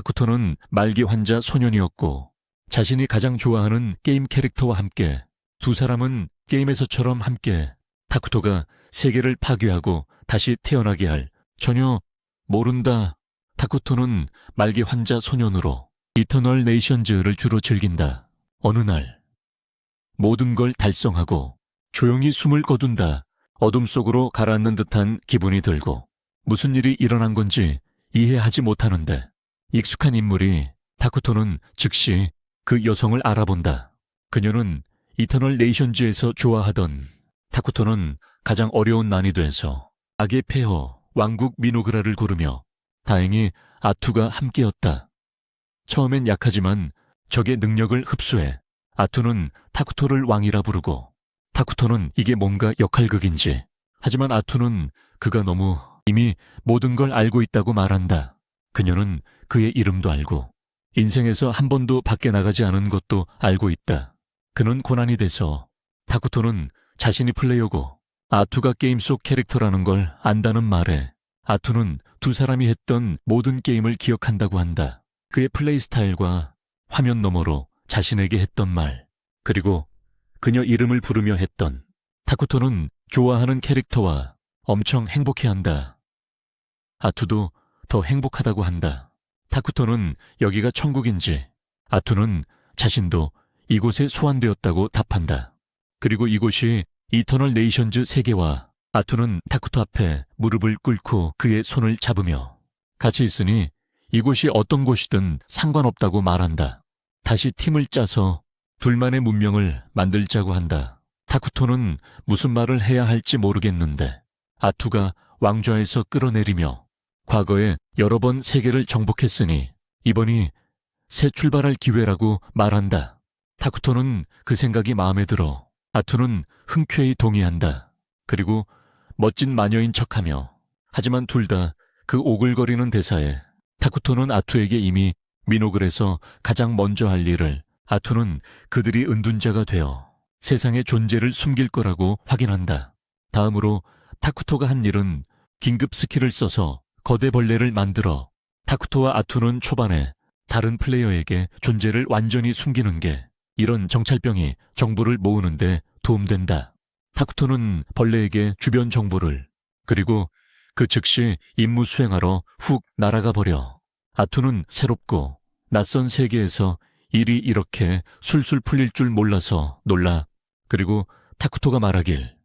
타쿠토는 말기 환자 소년이었고 자신이 가장 좋아하는 게임 캐릭터와 함께 두 사람은 게임에서처럼 함께 타쿠토가 세계를 파괴하고 다시 태어나게 할 전혀 모른다. 타쿠토는 말기 환자 소년으로 이터널 네이션즈를 주로 즐긴다. 어느 날 모든 걸 달성하고 조용히 숨을 거둔다. 어둠 속으로 가라앉는 듯한 기분이 들고 무슨 일이 일어난 건지 이해하지 못하는데 익숙한 인물이 타쿠토는 즉시 그 여성을 알아본다. 그녀는 이터널 네이션즈에서 좋아하던 타쿠토는 가장 어려운 난이도에서 악의 폐허 왕국 미노그라를 고르며 다행히 아투가 함께였다. 처음엔 약하지만 적의 능력을 흡수해 아투는 타쿠토를 왕이라 부르고 타쿠토는 이게 뭔가 역할극인지 하지만 아투는 그가 너무 이미 모든 걸 알고 있다고 말한다. 그녀는 그의 이름도 알고 인생에서 한 번도 밖에 나가지 않은 것도 알고 있다. 그는 고난이 돼서 타쿠토는 자신이 플레이어고 아투가 게임 속 캐릭터라는 걸 안다는 말에 아투는 두 사람이 했던 모든 게임을 기억한다고 한다. 그의 플레이 스타일과 화면 너머로 자신에게 했던 말, 그리고 그녀 이름을 부르며 했던 타쿠토는 좋아하는 캐릭터와 엄청 행복해한다. 아투도 더 행복하다고 한다. 타쿠토는 여기가 천국인지 아투는 자신도 이곳에 소환되었다고 답한다. 그리고 이곳이 이터널 네이션즈 세계와 아투는 타쿠토 앞에 무릎을 꿇고 그의 손을 잡으며 같이 있으니 이곳이 어떤 곳이든 상관없다고 말한다. 다시 팀을 짜서 둘만의 문명을 만들자고 한다. 타쿠토는 무슨 말을 해야 할지 모르겠는데 아투가 왕좌에서 끌어내리며 과거에 여러 번 세계를 정복했으니 이번이 새 출발할 기회라고 말한다. 타쿠토는 그 생각이 마음에 들어 아투는 흔쾌히 동의한다. 그리고 멋진 마녀인 척하며 하지만 둘 다 그 오글거리는 대사에 타쿠토는 아투에게 이미 미노글에서 가장 먼저 할 일을 아투는 그들이 은둔자가 되어 세상의 존재를 숨길 거라고 확인한다. 다음으로 타쿠토가 한 일은 긴급 스킬을 써서 거대 벌레를 만들어 타쿠토와 아투는 초반에 다른 플레이어에게 존재를 완전히 숨기는 게 이런 정찰병이 정보를 모으는데 도움된다. 타쿠토는 벌레에게 주변 정보를 그리고 그 즉시 임무 수행하러 훅 날아가 버려. 아투는 새롭고 낯선 세계에서 일이 이렇게 술술 풀릴 줄 몰라서 놀라. 그리고 타쿠토가 말하길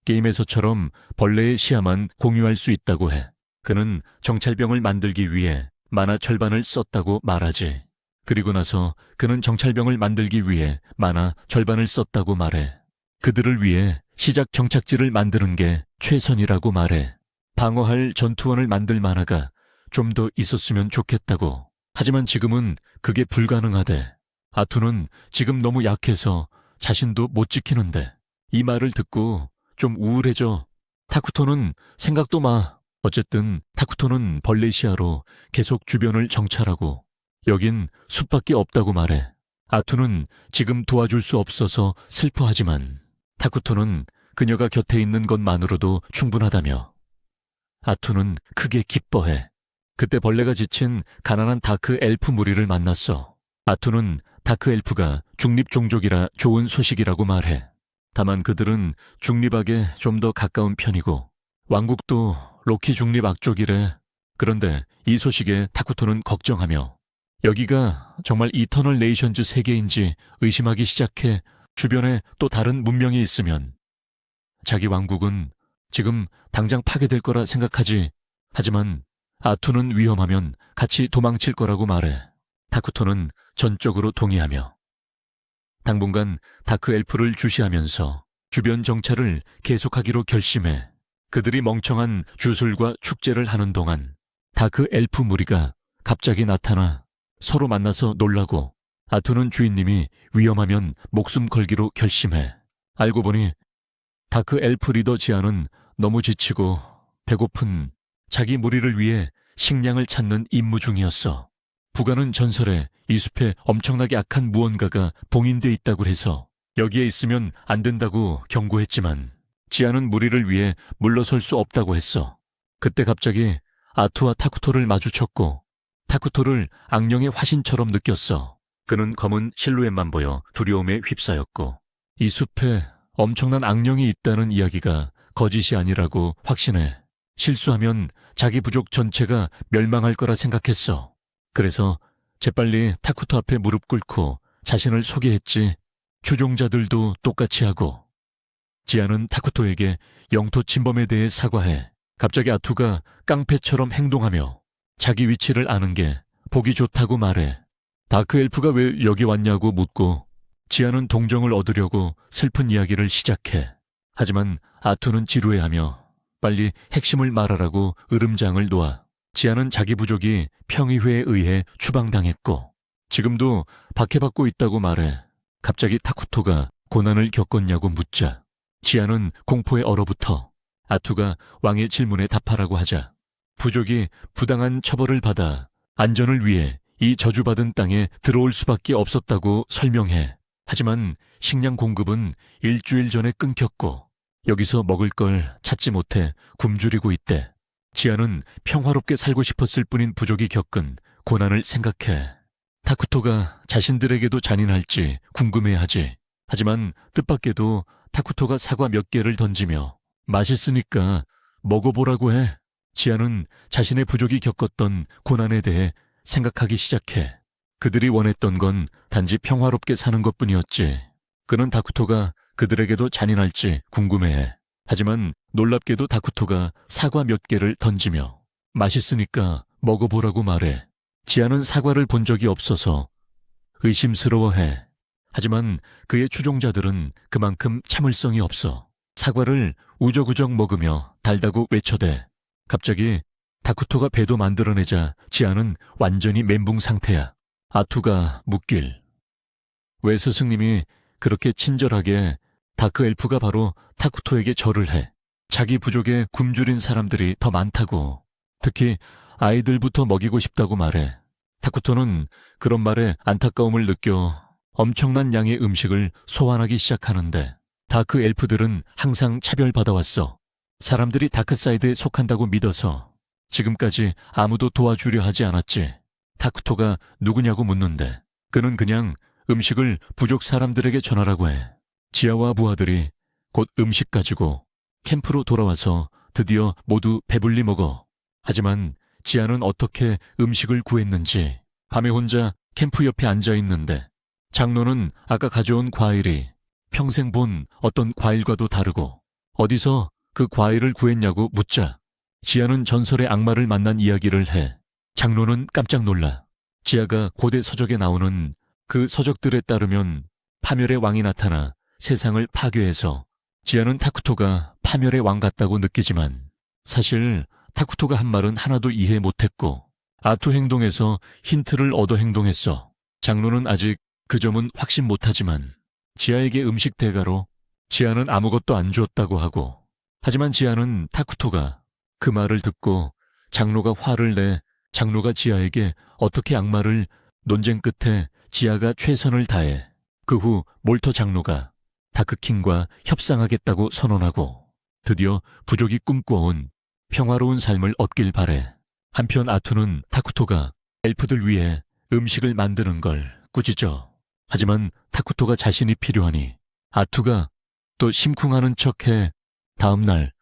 게임에서처럼 벌레의 시야만 공유할 수 있다고 해. 그는 정찰병을 만들기 위해 만화 절반을 썼다고 말하지. 그리고 나서 그는 정찰병을 만들기 위해 만화 절반을 썼다고 말해. 그들을 위해 시작 정착지를 만드는 게 최선이라고 말해. 방어할 전투원을 만들 만화가 좀 더 있었으면 좋겠다고. 하지만 지금은 그게 불가능하대. 아투는 지금 너무 약해서 자신도 못 지키는데. 이 말을 듣고 좀 우울해져. 타쿠토는 생각도 마. 어쨌든 타쿠토는 벌레 시야로 계속 주변을 정찰하고 여긴 숲밖에 없다고 말해. 아투는 지금 도와줄 수 없어서 슬퍼하지만 타쿠토는 그녀가 곁에 있는 것만으로도 충분하다며 아투는 크게 기뻐해. 그때 벌레가 지친 가난한 다크 엘프 무리를 만났어. 아투는 다크 엘프가 중립 종족이라 좋은 소식이라고 말해. 다만 그들은 중립악에 좀 더 가까운 편이고 왕국도 로키 중립 악족이래. 그런데 이 소식에 타쿠토는 걱정하며 여기가 정말 이터널 네이션즈 세계인지 의심하기 시작해. 주변에 또 다른 문명이 있으면 자기 왕국은 지금 당장 파괴될 거라 생각하지. 하지만 아투는 위험하면 같이 도망칠 거라고 말해. 타쿠토는 전적으로 동의하며 당분간 다크 엘프를 주시하면서 주변 정찰을 계속하기로 결심해. 그들이 멍청한 주술과 축제를 하는 동안 다크 엘프 무리가 갑자기 나타나 서로 만나서 놀라고 아투는 주인님이 위험하면 목숨 걸기로 결심해. 알고 보니 다크 엘프 리더 지아는 너무 지치고 배고픈 자기 무리를 위해 식량을 찾는 임무 중이었어. 부가는 전설에 이 숲에 엄청나게 악한 무언가가 봉인돼 있다고 해서 여기에 있으면 안 된다고 경고했지만 지아는 무리를 위해 물러설 수 없다고 했어. 그때 갑자기 아투와 타쿠토를 마주쳤고 타쿠토를 악령의 화신처럼 느꼈어. 그는 검은 실루엣만 보여 두려움에 휩싸였고 이 숲에 엄청난 악령이 있다는 이야기가 거짓이 아니라고 확신해. 실수하면 자기 부족 전체가 멸망할 거라 생각했어. 그래서 재빨리 타쿠토 앞에 무릎 꿇고 자신을 소개했지. 추종자들도 똑같이 하고. 지아는 타쿠토에게 영토 침범에 대해 사과해. 갑자기 아투가 깡패처럼 행동하며 자기 위치를 아는 게 보기 좋다고 말해. 다크 엘프가 왜 여기 왔냐고 묻고 지아는 동정을 얻으려고 슬픈 이야기를 시작해. 하지만 아투는 지루해하며 빨리 핵심을 말하라고 으름장을 놓아. 지아는 자기 부족이 평의회에 의해 추방당했고 지금도 박해받고 있다고 말해. 갑자기 타쿠토가 고난을 겪었냐고 묻자 지아는 공포에 얼어붙어 아투가 왕의 질문에 답하라고 하자 부족이 부당한 처벌을 받아 안전을 위해 이 저주받은 땅에 들어올 수밖에 없었다고 설명해. 하지만 식량 공급은 일주일 전에 끊겼고 여기서 먹을 걸 찾지 못해 굶주리고 있대. 지아는 평화롭게 살고 싶었을 뿐인 부족이 겪은 고난을 생각해. 타쿠토가 자신들에게도 잔인할지 궁금해하지. 하지만 뜻밖에도 타쿠토가 사과 몇 개를 던지며 맛있으니까 먹어보라고 해. 지아는 자신의 부족이 겪었던 고난에 대해 생각하기 시작해. 그들이 원했던 건 단지 평화롭게 사는 것뿐이었지. 그는 타쿠토가 그들에게도 잔인할지 궁금해해. 하지만 놀랍게도 타쿠토가 사과 몇 개를 던지며 맛있으니까 먹어보라고 말해. 지아는 사과를 본 적이 없어서 의심스러워해. 하지만 그의 추종자들은 그만큼 참을성이 없어. 사과를 우적우적 먹으며 달다고 외쳐대. 갑자기 타쿠토가 배도 만들어내자 지아는 완전히 멘붕 상태야. 아투가 묻길. 왜 스승님이 그렇게 친절하게 다크 엘프가 바로 타쿠토에게 절을 해. 자기 부족에 굶주린 사람들이 더 많다고. 특히 아이들부터 먹이고 싶다고 말해. 타쿠토는 그런 말에 안타까움을 느껴 엄청난 양의 음식을 소환하기 시작하는데 다크 엘프들은 항상 차별받아왔어. 사람들이 다크사이드에 속한다고 믿어서 지금까지 아무도 도와주려 하지 않았지. 타쿠토가 누구냐고 묻는데 그는 그냥 음식을 부족 사람들에게 전하라고 해. 지아와 부하들이 곧 음식 가지고 캠프로 돌아와서 드디어 모두 배불리 먹어. 하지만 지아는 어떻게 음식을 구했는지 밤에 혼자 캠프 옆에 앉아 있는데 장로는 아까 가져온 과일이 평생 본 어떤 과일과도 다르고 어디서 그 과일을 구했냐고 묻자 지아는 전설의 악마를 만난 이야기를 해. 장로는 깜짝 놀라. 지아가 고대 서적에 나오는 그 서적들에 따르면 파멸의 왕이 나타나 세상을 파괴해서 지아는 타쿠토가 파멸의 왕 같다고 느끼지만 사실 타쿠토가 한 말은 하나도 이해 못했고 아투 행동에서 힌트를 얻어 행동했어. 장로는 아직 그 점은 확신 못하지만 지아에게 음식 대가로 지아는 아무것도 안 주었다고 하고 하지만 지아는 타쿠토가 그 말을 듣고 장로가 화를 내 장로가 지아에게 어떻게 악마를 논쟁 끝에 지아가 최선을 다해 그 후 몰터 장로가 다크킹과 협상하겠다고 선언하고 드디어 부족이 꿈꿔온 평화로운 삶을 얻길 바래. 한편 아투는 타쿠토가 엘프들 위해 음식을 만드는 걸 꾸짖어. 하지만 타쿠토가 자신이 필요하니 아투가 또 심쿵하는 척해. 다음 날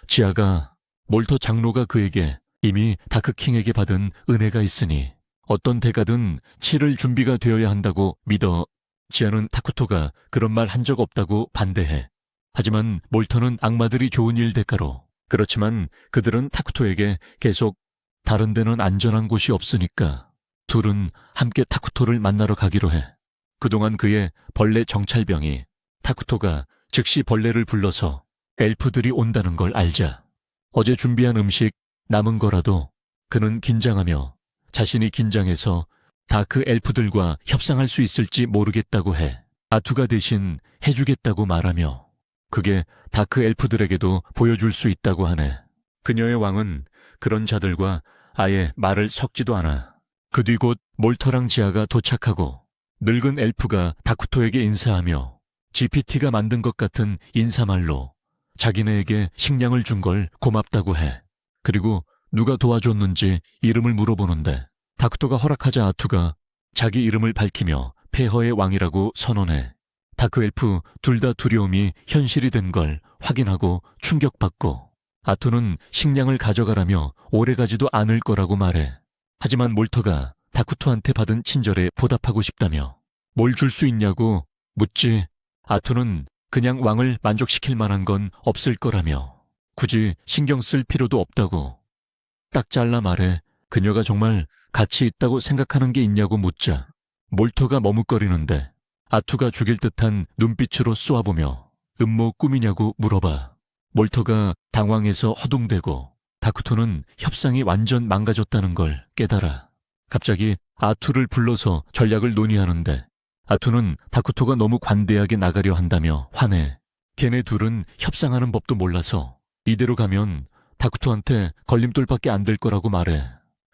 지아가 몰터 장로가 그에게 이미 다크킹에게 받은 은혜가 있으니 어떤 대가든 치를 준비가 되어야 한다고 믿어. 지아는 타쿠토가 그런 말 한 적 없다고 반대해. 하지만 몰터는 악마들이 좋은 일 대가로. 그렇지만 그들은 타쿠토에게 계속 다른 데는 안전한 곳이 없으니까 둘은 함께 타쿠토를 만나러 가기로 해. 그동안 그의 벌레 정찰병이 타쿠토가 즉시 벌레를 불러서 엘프들이 온다는 걸 알자 어제 준비한 음식 남은 거라도 그는 긴장하며 자신이 긴장해서 다크 엘프들과 협상할 수 있을지 모르겠다고 해. 아투가 대신 해주겠다고 말하며 그게 다크 엘프들에게도 보여줄 수 있다고 하네. 그녀의 왕은 그런 자들과 아예 말을 섞지도 않아. 그 뒤 곧 몰터랑 지아가 도착하고 늙은 엘프가 다쿠토에게 인사하며 GPT가 만든 것 같은 인사말로 자기네에게 식량을 준 걸 고맙다고 해. 그리고 누가 도와줬는지 이름을 물어보는데 다크토가 허락하자 아투가 자기 이름을 밝히며 폐허의 왕이라고 선언해 다크 엘프 둘 다 두려움이 현실이 된 걸 확인하고 충격받고 아투는 식량을 가져가라며 오래가지도 않을 거라고 말해. 하지만 몰터가 다쿠토한테 받은 친절에 보답하고 싶다며 뭘 줄 수 있냐고 묻지 아투는 그냥 왕을 만족시킬 만한 건 없을 거라며 굳이 신경 쓸 필요도 없다고 딱 잘라 말해. 그녀가 정말 가치 있다고 생각하는 게 있냐고 묻자 몰터가 머뭇거리는데 아투가 죽일 듯한 눈빛으로 쏘아보며 음모 꿈이냐고 물어봐. 몰터가 당황해서 허둥대고 다쿠토는 협상이 완전 망가졌다는 걸 깨달아. 갑자기 아투를 불러서 전략을 논의하는데 아투는 다쿠토가 너무 관대하게 나가려 한다며 화내. 걔네 둘은 협상하는 법도 몰라서 이대로 가면 다쿠토한테 걸림돌밖에 안 될 거라고 말해.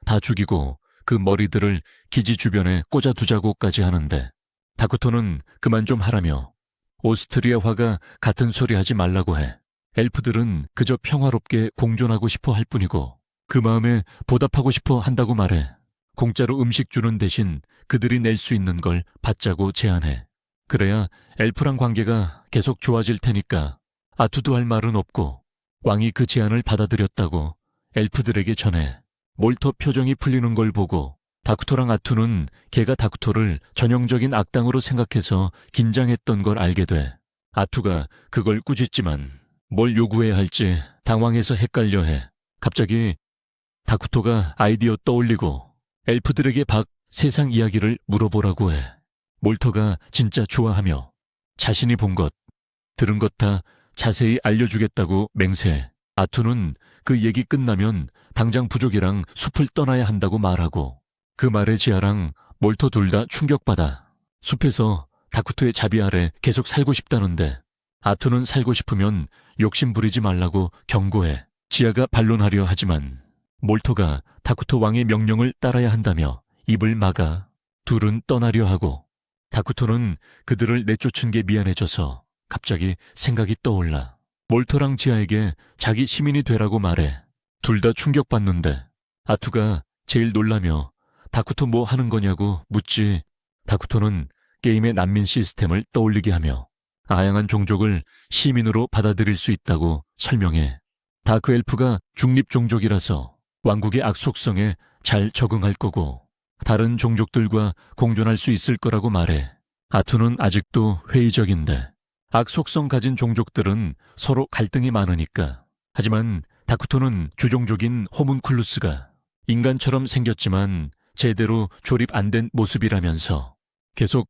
다 죽이고 그 머리들을 기지 주변에 꽂아두자고까지 하는데 다쿠토는 그만 좀 하라며 오스트리아화가 같은 소리 하지 말라고 해. 엘프들은 그저 평화롭게 공존하고 싶어 할 뿐이고 그 마음에 보답하고 싶어 한다고 말해. 공짜로 음식 주는 대신 그들이 낼 수 있는 걸 받자고 제안해. 그래야 엘프랑 관계가 계속 좋아질 테니까 아투도 할 말은 없고 왕이 그 제안을 받아들였다고 엘프들에게 전해. 몰터 표정이 풀리는 걸 보고 다쿠토랑 아투는 걔가 다쿠토를 전형적인 악당으로 생각해서 긴장했던 걸 알게 돼. 아투가 그걸 꾸짖지만 뭘 요구해야 할지 당황해서 헷갈려해. 갑자기 다쿠토가 아이디어 떠올리고 엘프들에게 세상 이야기를 물어보라고 해. 몰터가 진짜 좋아하며 자신이 본 것, 들은 것 다 자세히 알려주겠다고 맹세해. 아투는 그 얘기 끝나면 당장 부족이랑 숲을 떠나야 한다고 말하고 그 말에 지아랑 몰터 둘 다 충격받아. 숲에서 다쿠토의 자비 아래 계속 살고 싶다는데 아투는 살고 싶으면 욕심 부리지 말라고 경고해. 지아가 반론하려 하지만 몰터가 다쿠토 왕의 명령을 따라야 한다며 입을 막아 둘은 떠나려 하고 다쿠토는 그들을 내쫓은 게 미안해져서 갑자기 생각이 떠올라. 몰터랑 지아에게 자기 시민이 되라고 말해. 둘 다 충격받는데 아투가 제일 놀라며 다쿠토 뭐 하는 거냐고 묻지 다쿠토는 게임의 난민 시스템을 떠올리게 하며 다양한 종족을 시민으로 받아들일 수 있다고 설명해. 다크 엘프가 중립 종족이라서 왕국의 악속성에 잘 적응할 거고 다른 종족들과 공존할 수 있을 거라고 말해. 아투는 아직도 회의적인데 악속성 가진 종족들은 서로 갈등이 많으니까. 하지만 다쿠토는 주종족인 호문쿨루스가 인간처럼 생겼지만 제대로 조립 안 된 모습이라면서 계속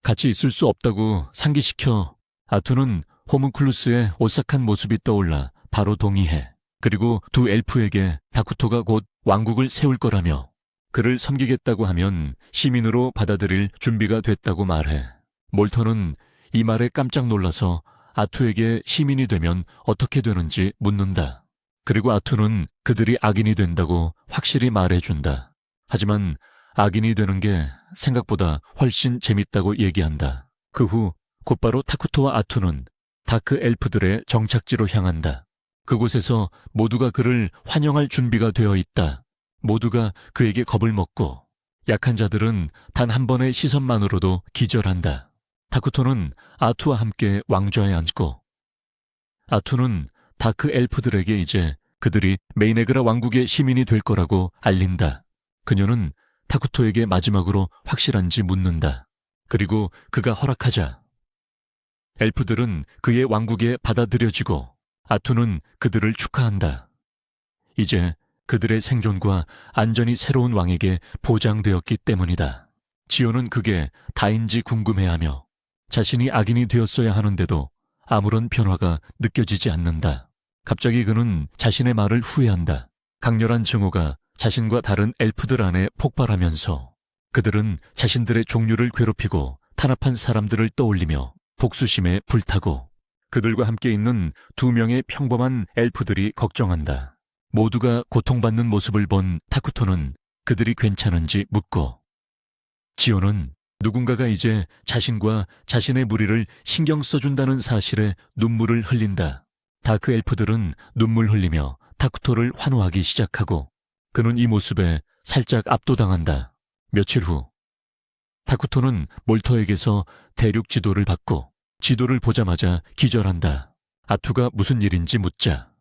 같이 있을 수 없다고 상기시켜. 아투는 호문쿨루스의 오싹한 모습이 떠올라 바로 동의해. 그리고 두 엘프에게 다쿠토가 곧 왕국을 세울 거라며 그를 섬기겠다고 하면 시민으로 받아들일 준비가 됐다고 말해. 몰터는 이 말에 깜짝 놀라서 아투에게 시민이 되면 어떻게 되는지 묻는다. 그리고 아투는 그들이 악인이 된다고 확실히 말해준다. 하지만 악인이 되는 게 생각보다 훨씬 재밌다고 얘기한다. 그 후 곧바로 다쿠토와 아투는 다크 엘프들의 정착지로 향한다. 그곳에서 모두가 그를 환영할 준비가 되어 있다. 모두가 그에게 겁을 먹고 약한 자들은 단 한 번의 시선만으로도 기절한다. 다쿠토는 아투와 함께 왕좌에 앉고 아투는 다크 엘프들에게 이제 그들이 메이네그라 왕국의 시민이 될 거라고 알린다. 그녀는 다쿠토에게 마지막으로 확실한지 묻는다. 그리고 그가 허락하자 엘프들은 그의 왕국에 받아들여지고 아투는 그들을 축하한다. 이제 그들의 생존과 안전이 새로운 왕에게 보장되었기 때문이다. 지오는 그게 다인지 궁금해하며 자신이 악인이 되었어야 하는데도 아무런 변화가 느껴지지 않는다. 갑자기 그는 자신의 말을 후회한다. 강렬한 증오가 자신과 다른 엘프들 안에 폭발하면서 그들은 자신들의 종류를 괴롭히고 탄압한 사람들을 떠올리며 복수심에 불타고 그들과 함께 있는 2명의 평범한 엘프들이 걱정한다. 모두가 고통받는 모습을 본 타쿠토는 그들이 괜찮은지 묻고 지오는 누군가가 이제 자신과 자신의 무리를 신경 써준다는 사실에 눈물을 흘린다. 다크 엘프들은 눈물 흘리며 타쿠토를 환호하기 시작하고 그는 이 모습에 살짝 압도당한다. 며칠 후 타쿠토는 몰터에게서 대륙 지도를 받고 지도를 보자마자 기절한다. 아투가 무슨 일인지 묻자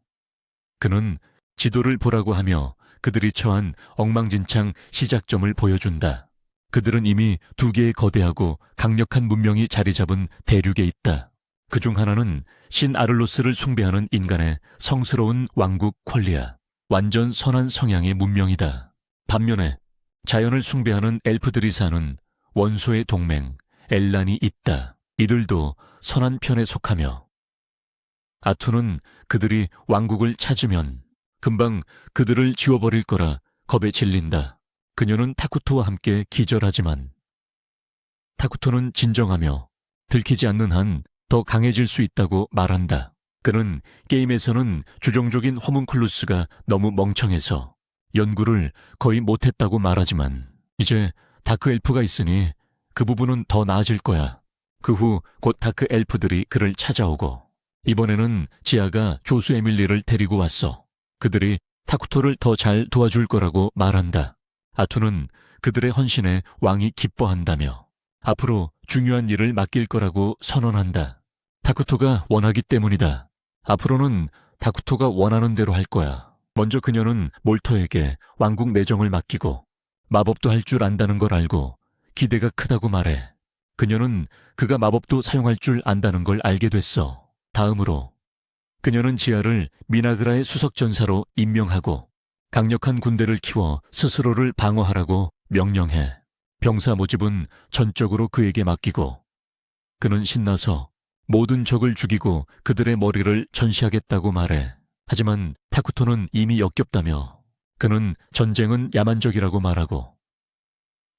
그는 지도를 보라고 하며 그들이 처한 엉망진창 시작점을 보여준다. 그들은 이미 두 개의 거대하고 강력한 문명이 자리 잡은 대륙에 있다. 그중 하나는 신 아를로스를 숭배하는 인간의 성스러운 왕국 퀄리아, 완전 선한 성향의 문명이다. 반면에 자연을 숭배하는 엘프들이 사는 원소의 동맹 엘란이 있다. 이들도 선한 편에 속하며 아투는 그들이 왕국을 찾으면 금방 그들을 지워버릴 거라 겁에 질린다. 그녀는 타쿠토와 함께 기절하지만 타쿠토는 진정하며 들키지 않는 한 더 강해질 수 있다고 말한다. 그는 게임에서는 주종족인 호문클루스가 너무 멍청해서 연구를 거의 못했다고 말하지만 이제 다크 엘프가 있으니 그 부분은 더 나아질 거야. 그 후 곧 다크 엘프들이 그를 찾아오고 이번에는 지아가 조수 에밀리를 데리고 왔어. 그들이 타쿠토를 더 잘 도와줄 거라고 말한다. 아투는 그들의 헌신에 왕이 기뻐한다며 앞으로 중요한 일을 맡길 거라고 선언한다. 타쿠토가 원하기 때문이다. 앞으로는 타쿠토가 원하는 대로 할 거야. 먼저 그녀는 몰터에게 왕국 내정을 맡기고 마법도 할 줄 안다는 걸 알고 기대가 크다고 말해. 그녀는 그가 마법도 사용할 줄 안다는 걸 알게 됐어. 다음으로 그녀는 지아를 미나그라의 수석전사로 임명하고 강력한 군대를 키워 스스로를 방어하라고 명령해. 병사 모집은 전적으로 그에게 맡기고 그는 신나서 모든 적을 죽이고 그들의 머리를 전시하겠다고 말해. 하지만 타쿠토는 이미 역겹다며 그는 전쟁은 야만적이라고 말하고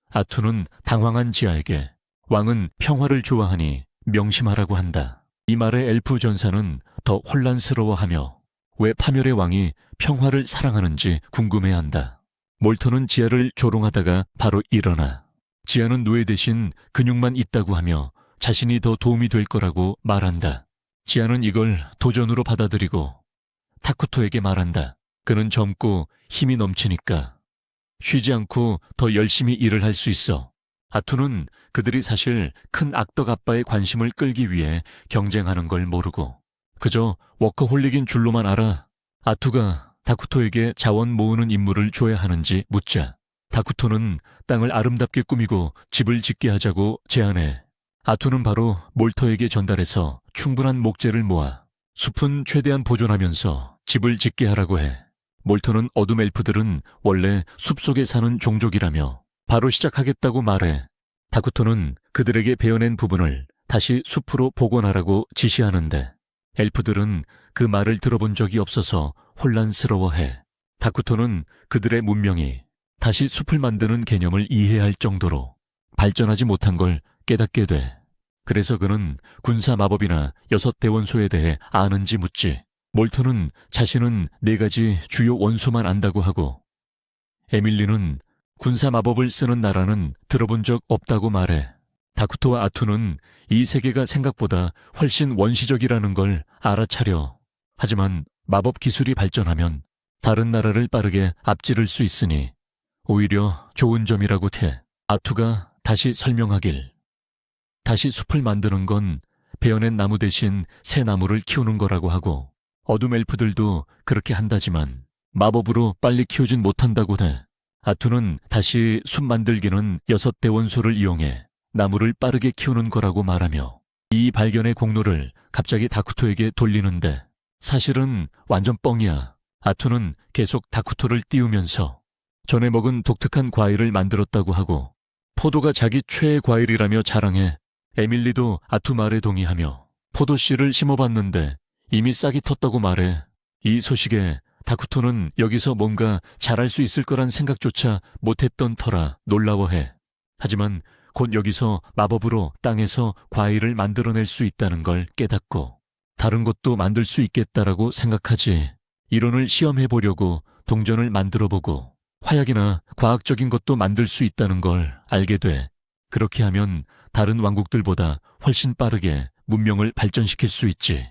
아투는 당황한 지아에게 왕은 평화를 좋아하니 명심하라고 한다. 이 말에 엘프 전사는 더 혼란스러워하며 왜 파멸의 왕이 평화를 사랑하는지 궁금해한다. 몰터는 지아를 조롱하다가 바로 일어나 지아는 노예 대신 근육만 있다고 하며 자신이 더 도움이 될 거라고 말한다. 지아는 이걸 도전으로 받아들이고 타쿠토에게 말한다. 그는 젊고 힘이 넘치니까 쉬지 않고 더 열심히 일을 할 수 있어. 아투는 그들이 사실 큰 악덕 아빠의 관심을 끌기 위해 경쟁하는 걸 모르고 그저 워커홀릭인 줄로만 알아. 아투가 타쿠토에게 자원 모으는 임무를 줘야 하는지 묻자 타쿠토는 땅을 아름답게 꾸미고 집을 짓게 하자고 제안해. 아투는 바로 몰터에게 전달해서 충분한 목재를 모아 숲은 최대한 보존하면서 집을 짓게 하라고 해. 몰터는 어둠 엘프들은 원래 숲속에 사는 종족이라며 바로 시작하겠다고 말해. 타쿠토는 그들에게 베어낸 부분을 다시 숲으로 복원하라고 지시하는데 엘프들은 그 말을 들어본 적이 없어서 혼란스러워해. 타쿠토는 그들의 문명이 다시 숲을 만드는 개념을 이해할 정도로 발전하지 못한 걸 깨닫게 돼. 그래서 그는 군사 마법이나 6대원소에 대해 아는지 묻지. 몰터는 자신은 4가지 주요 원소만 안다고 하고 에밀리는 군사 마법을 쓰는 나라는 들어본 적 없다고 말해. 다쿠토와 아투는 이 세계가 생각보다 훨씬 원시적이라는 걸 알아차려. 하지만 마법 기술이 발전하면 다른 나라를 빠르게 앞지를 수 있으니 오히려 좋은 점이라고 해. 아투가 다시 설명하길. 다시 숲을 만드는 건 베어낸 나무 대신 새 나무를 키우는 거라고 하고 어둠 엘프들도 그렇게 한다지만 마법으로 빨리 키우진 못한다고 해. 아투는 다시 숲 만들기는 6대 원소를 이용해 나무를 빠르게 키우는 거라고 말하며 이 발견의 공로를 갑자기 다쿠토에게 돌리는데 사실은 완전 뻥이야. 아투는 계속 다쿠토를 띄우면서 전에 먹은 독특한 과일을 만들었다고 하고 포도가 자기 최애 과일이라며 자랑해. 에밀리도 아투 말에 동의하며 포도씨를 심어봤는데 이미 싹이 텄다고 말해. 이 소식에 다쿠토는 여기서 뭔가 잘할 수 있을 거란 생각조차 못했던 터라 놀라워해. 하지만 곧 여기서 마법으로 땅에서 과일을 만들어낼 수 있다는 걸 깨닫고 다른 것도 만들 수 있겠다라고 생각하지. 이론을 시험해보려고 동전을 만들어보고 화약이나 과학적인 것도 만들 수 있다는 걸 알게 돼. 그렇게 하면 다른 왕국들보다 훨씬 빠르게 문명을 발전시킬 수 있지.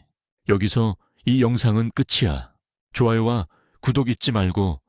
여기서 이 영상은 끝이야. 좋아요와 구독 잊지 말고